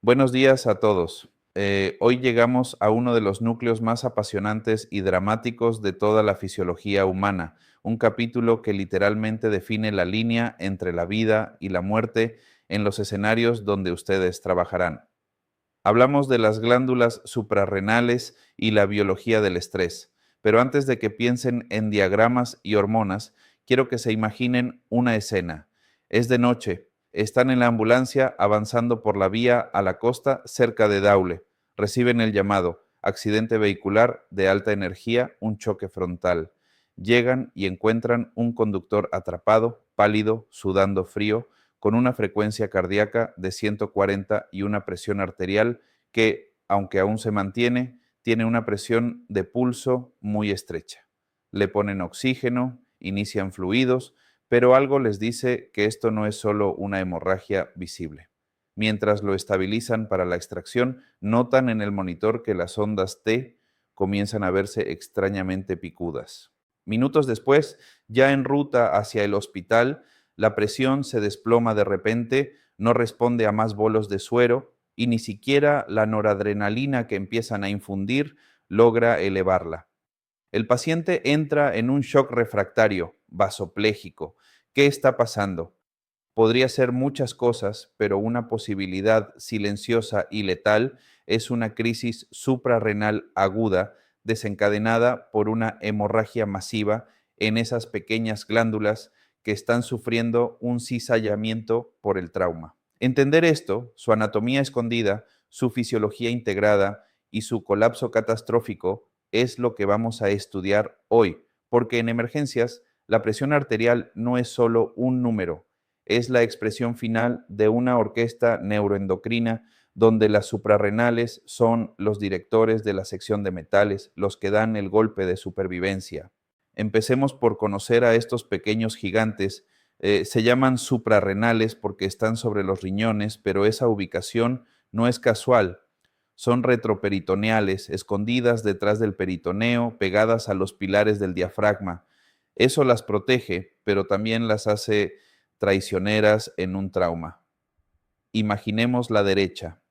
Buenos días a todos. Hoy llegamos a uno de los núcleos más apasionantes y dramáticos de toda la fisiología humana, un capítulo que literalmente define la línea entre la vida y la muerte en los escenarios donde ustedes trabajarán. Hablamos de las glándulas suprarrenales y la biología del estrés, pero antes de que piensen en diagramas y hormonas, quiero que se imaginen una escena. Es de noche, están en la ambulancia avanzando por la vía a la costa cerca de Daule. Reciben el llamado, accidente vehicular de alta energía, un choque frontal. Llegan y encuentran un conductor atrapado, pálido, sudando frío, con una frecuencia cardíaca de 140 y una presión arterial que, aunque aún se mantiene, tiene una presión de pulso muy estrecha. Le ponen oxígeno, inician fluidos, pero algo les dice que esto no es solo una hemorragia visible. Mientras lo estabilizan para la extracción, notan en el monitor que las ondas T comienzan a verse extrañamente picudas. Minutos después, ya en ruta hacia el hospital, la presión se desploma de repente, no responde a más bolos de suero y ni siquiera la noradrenalina que empiezan a infundir logra elevarla. El paciente entra en un shock refractario, vasopléjico. ¿Qué está pasando? Podría ser muchas cosas, pero una posibilidad silenciosa y letal es una crisis suprarrenal aguda desencadenada por una hemorragia masiva en esas pequeñas glándulas que están sufriendo un cizallamiento por el trauma. Entender esto, su anatomía escondida, su fisiología integrada y su colapso catastrófico es lo que vamos a estudiar hoy, porque en emergencias la presión arterial no es solo un número, es la expresión final de una orquesta neuroendocrina donde las suprarrenales son los directores de la sección de metales, los que dan el golpe de supervivencia. Empecemos por conocer a estos pequeños gigantes. Se llaman suprarrenales porque están sobre los riñones, pero esa ubicación no es casual. Son retroperitoneales, escondidas detrás del peritoneo, pegadas a los pilares del diafragma. Eso las protege, pero también las hace traicioneras en un trauma. Imaginemos la derecha.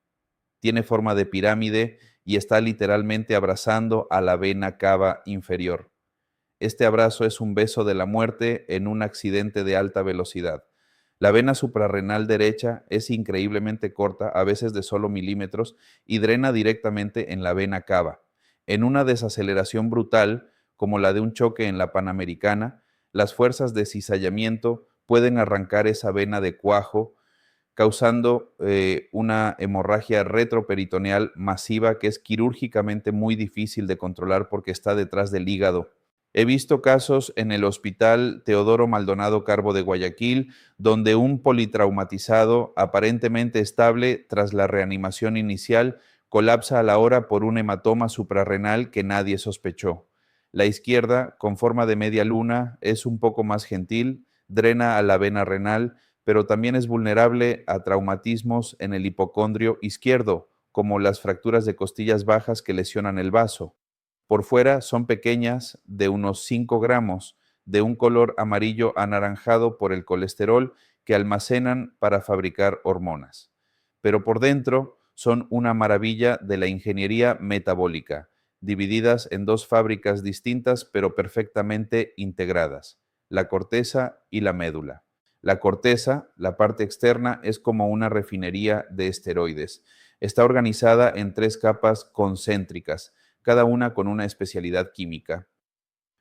Tiene forma de pirámide y está literalmente abrazando a la vena cava inferior. Este abrazo es un beso de la muerte en un accidente de alta velocidad. La vena suprarrenal derecha es increíblemente corta, a veces de solo milímetros, y drena directamente en la vena cava. En una desaceleración brutal, como la de un choque en la Panamericana, las fuerzas de cizallamiento pueden arrancar esa vena de cuajo, causando una hemorragia retroperitoneal masiva que es quirúrgicamente muy difícil de controlar porque está detrás del hígado. He visto casos en el Hospital Teodoro Maldonado Carbo de Guayaquil, donde un politraumatizado aparentemente estable tras la reanimación inicial colapsa a la hora por un hematoma suprarrenal que nadie sospechó. La izquierda, con forma de media luna, es un poco más gentil, drena a la vena renal, pero también es vulnerable a traumatismos en el hipocondrio izquierdo, como las fracturas de costillas bajas que lesionan el vaso. Por fuera son pequeñas, de unos 5 gramos, de un color amarillo anaranjado por el colesterol que almacenan para fabricar hormonas. Pero por dentro son una maravilla de la ingeniería metabólica, divididas en dos fábricas distintas pero perfectamente integradas, la corteza y la médula. La corteza, la parte externa, es como una refinería de esteroides. Está organizada en 3 capas concéntricas, cada una con una especialidad química.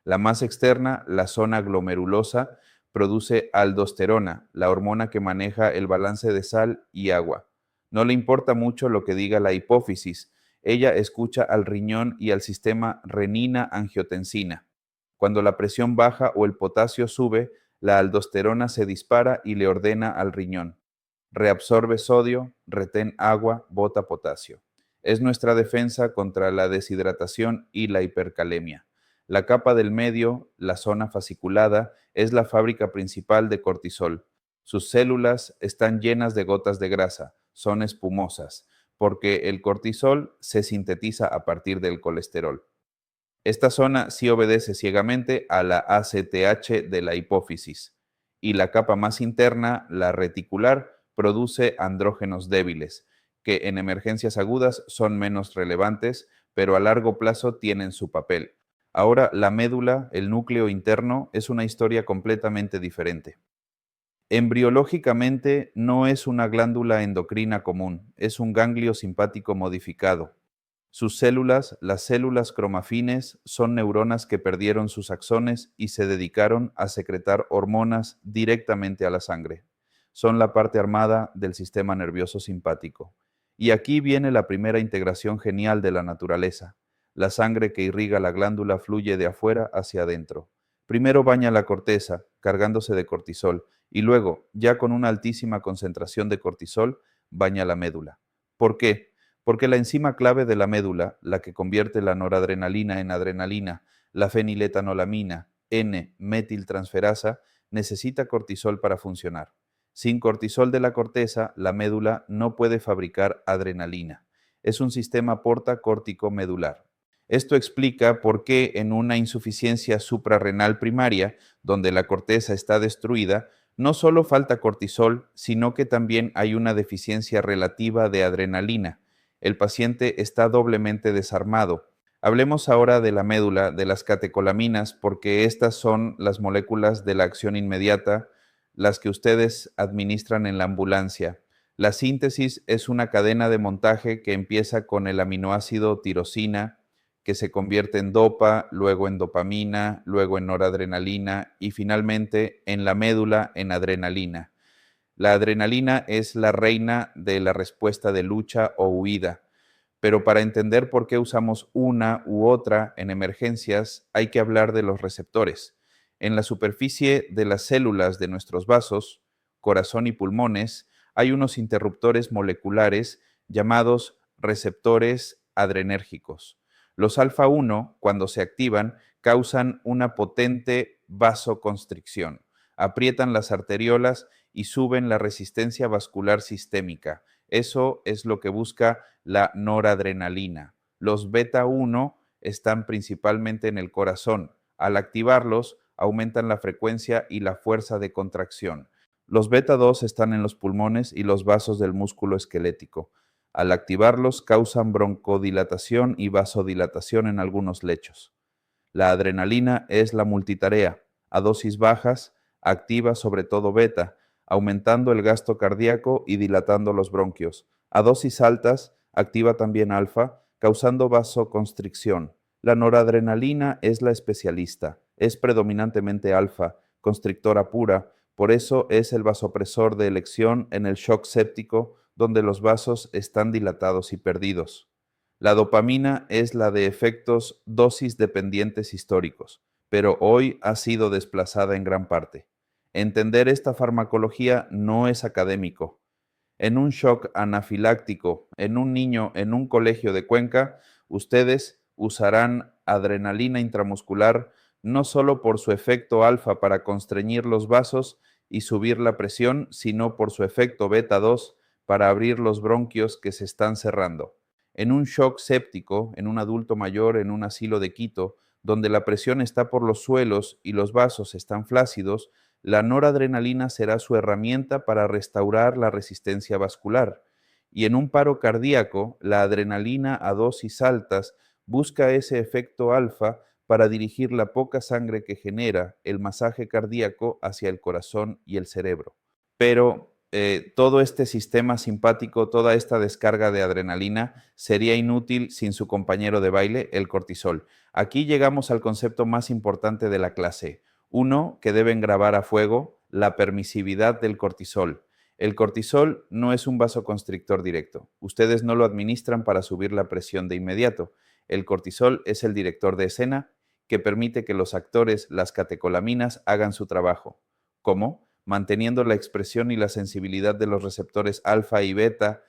La más externa, la zona glomerulosa, produce aldosterona, la hormona que maneja el balance de sal y agua. No le importa mucho lo que diga la hipófisis, ella escucha al riñón y al sistema renina-angiotensina. Cuando la presión baja o el potasio sube, la aldosterona se dispara y le ordena al riñón: reabsorbe sodio, retén agua, bota potasio. Es nuestra defensa contra la deshidratación y la hipercalemia. La capa del medio, la zona fasciculada, es la fábrica principal de cortisol. Sus células están llenas de gotas de grasa, son espumosas, porque el cortisol se sintetiza a partir del colesterol. Esta zona sí obedece ciegamente a la ACTH de la hipófisis, y la capa más interna, la reticular, produce andrógenos débiles, que en emergencias agudas son menos relevantes, pero a largo plazo tienen su papel. Ahora, la médula, el núcleo interno, es una historia completamente diferente. Embriológicamente no es una glándula endocrina común, es un ganglio simpático modificado. Sus células, las células cromafines, son neuronas que perdieron sus axones y se dedicaron a secretar hormonas directamente a la sangre. Son la parte armada del sistema nervioso simpático. Y aquí viene la primera integración genial de la naturaleza. La sangre que irriga la glándula fluye de afuera hacia adentro. Primero baña la corteza, cargándose de cortisol, y luego, ya con una altísima concentración de cortisol, baña la médula. ¿Por qué? Porque la enzima clave de la médula, la que convierte la noradrenalina en adrenalina, la feniletanolamina, N-metiltransferasa, necesita cortisol para funcionar. Sin cortisol de la corteza, la médula no puede fabricar adrenalina. Es un sistema porta-córtico-medular. Esto explica por qué en una insuficiencia suprarrenal primaria, donde la corteza está destruida, no solo falta cortisol, sino que también hay una deficiencia relativa de adrenalina. El paciente está doblemente desarmado. Hablemos ahora de la médula, de las catecolaminas, porque estas son las moléculas de la acción inmediata, las que ustedes administran en la ambulancia. La síntesis es una cadena de montaje que empieza con el aminoácido tirosina, que se convierte en dopa, luego en dopamina, luego en noradrenalina y finalmente en la médula en adrenalina. La adrenalina es la reina de la respuesta de lucha o huida, pero para entender por qué usamos una u otra en emergencias hay que hablar de los receptores. En la superficie de las células de nuestros vasos, corazón y pulmones, hay unos interruptores moleculares llamados receptores adrenérgicos. Los alfa 1, cuando se activan, causan una potente vasoconstricción, aprietan las arteriolas y suben la resistencia vascular sistémica. Eso es lo que busca la noradrenalina. Los beta 1 están principalmente en el corazón. Al activarlos, aumentan la frecuencia y la fuerza de contracción. Los beta 2 están en los pulmones y los vasos del músculo esquelético. Al activarlos, causan broncodilatación y vasodilatación en algunos lechos. La adrenalina es la multitarea. A dosis bajas, activa sobre todo beta, aumentando el gasto cardíaco y dilatando los bronquios. A dosis altas, activa también alfa, causando vasoconstricción. La noradrenalina es la especialista, es predominantemente alfa, constrictora pura, por eso es el vasopresor de elección en el shock séptico, donde los vasos están dilatados y perdidos. La dopamina es la de efectos dosis dependientes históricos, pero hoy ha sido desplazada en gran parte. Entender esta farmacología no es académico. En un shock anafiláctico, en un niño en un colegio de Cuenca, ustedes usarán adrenalina intramuscular no solo por su efecto alfa para constreñir los vasos y subir la presión, sino por su efecto beta 2 para abrir los bronquios que se están cerrando. En un shock séptico, en un adulto mayor, en un asilo de Quito, donde la presión está por los suelos y los vasos están flácidos, la noradrenalina será su herramienta para restaurar la resistencia vascular. Y en un paro cardíaco, la adrenalina a dosis altas busca ese efecto alfa para dirigir la poca sangre que genera el masaje cardíaco hacia el corazón y el cerebro. Pero todo este sistema simpático, toda esta descarga de adrenalina sería inútil sin su compañero de baile, el cortisol. Aquí llegamos al concepto más importante de la clase. Uno, que deben grabar a fuego, la permisividad del cortisol. El cortisol no es un vasoconstrictor directo. Ustedes no lo administran para subir la presión de inmediato. El cortisol es el director de escena que permite que los actores, las catecolaminas, hagan su trabajo. ¿Cómo? Manteniendo la expresión y la sensibilidad de los receptores alfa y beta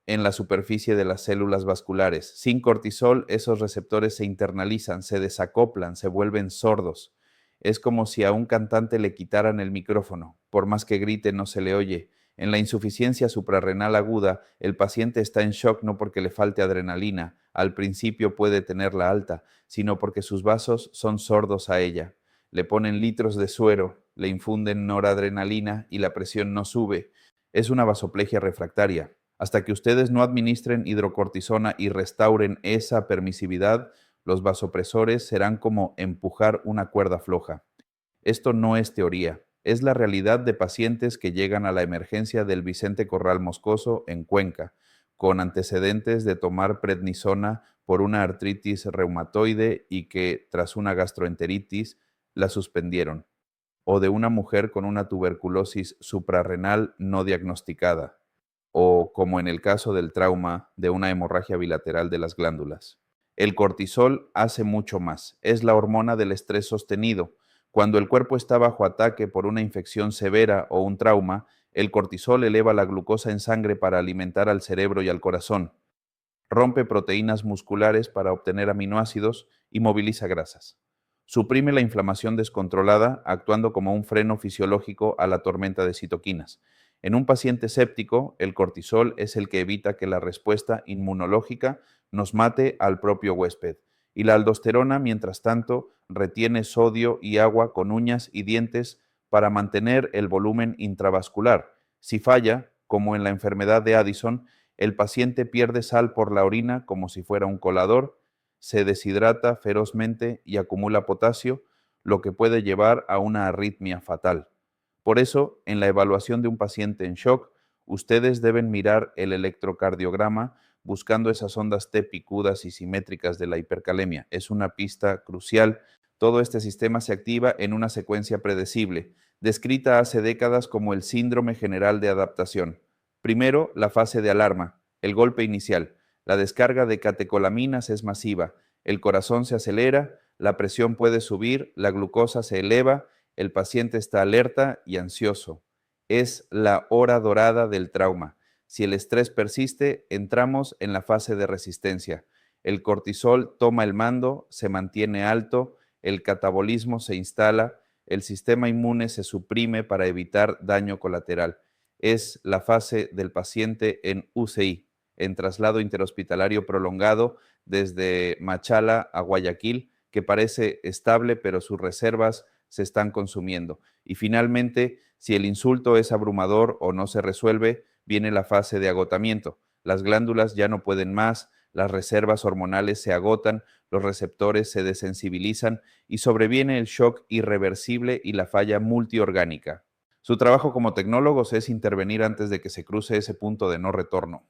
en la superficie de las células vasculares. Sin cortisol, esos receptores se internalizan, se desacoplan, se vuelven sordos. Es como si a un cantante le quitaran el micrófono. Por más que grite, no se le oye. En la insuficiencia suprarrenal aguda, el paciente está en shock no porque le falte adrenalina, al principio puede tenerla alta, sino porque sus vasos son sordos a ella. Le ponen litros de suero, le infunden noradrenalina y la presión no sube. Es una vasoplegia refractaria. Hasta que ustedes no administren hidrocortisona y restauren esa permisividad, los vasopresores serán como empujar una cuerda floja. Esto no es teoría, es la realidad de pacientes que llegan a la emergencia del Vicente Corral Moscoso en Cuenca, con antecedentes de tomar prednisona por una artritis reumatoide y que, tras una gastroenteritis, la suspendieron, o de una mujer con una tuberculosis suprarrenal no diagnosticada, o, como en el caso del trauma, de una hemorragia bilateral de las glándulas. El cortisol hace mucho más, es la hormona del estrés sostenido. Cuando el cuerpo está bajo ataque por una infección severa o un trauma, el cortisol eleva la glucosa en sangre para alimentar al cerebro y al corazón, rompe proteínas musculares para obtener aminoácidos y moviliza grasas. Suprime la inflamación descontrolada, actuando como un freno fisiológico a la tormenta de citoquinas. En un paciente séptico, el cortisol es el que evita que la respuesta inmunológica nos mate al propio huésped. Y la aldosterona, mientras tanto, retiene sodio y agua con uñas y dientes para mantener el volumen intravascular. Si falla, como en la enfermedad de Addison, el paciente pierde sal por la orina como si fuera un colador, se deshidrata ferozmente y acumula potasio, lo que puede llevar a una arritmia fatal. Por eso, en la evaluación de un paciente en shock, ustedes deben mirar el electrocardiograma buscando esas ondas T picudas y simétricas de la hipercalemia. Es una pista crucial. Todo este sistema se activa en una secuencia predecible, descrita hace décadas como el síndrome general de adaptación. Primero, la fase de alarma, el golpe inicial. La descarga de catecolaminas es masiva, el corazón se acelera, la presión puede subir, la glucosa se eleva, el paciente está alerta y ansioso. Es la hora dorada del trauma. Si el estrés persiste, entramos en la fase de resistencia. El cortisol toma el mando, se mantiene alto, el catabolismo se instala, el sistema inmune se suprime para evitar daño colateral. Es la fase del paciente en UCI, en traslado interhospitalario prolongado desde Machala a Guayaquil, que parece estable, pero sus reservas se están consumiendo. Y finalmente, si el insulto es abrumador o no se resuelve, viene la fase de agotamiento. Las glándulas ya no pueden más, las reservas hormonales se agotan, los receptores se desensibilizan y sobreviene el shock irreversible y la falla multiorgánica. Su trabajo como tecnólogos es intervenir antes de que se cruce ese punto de no retorno.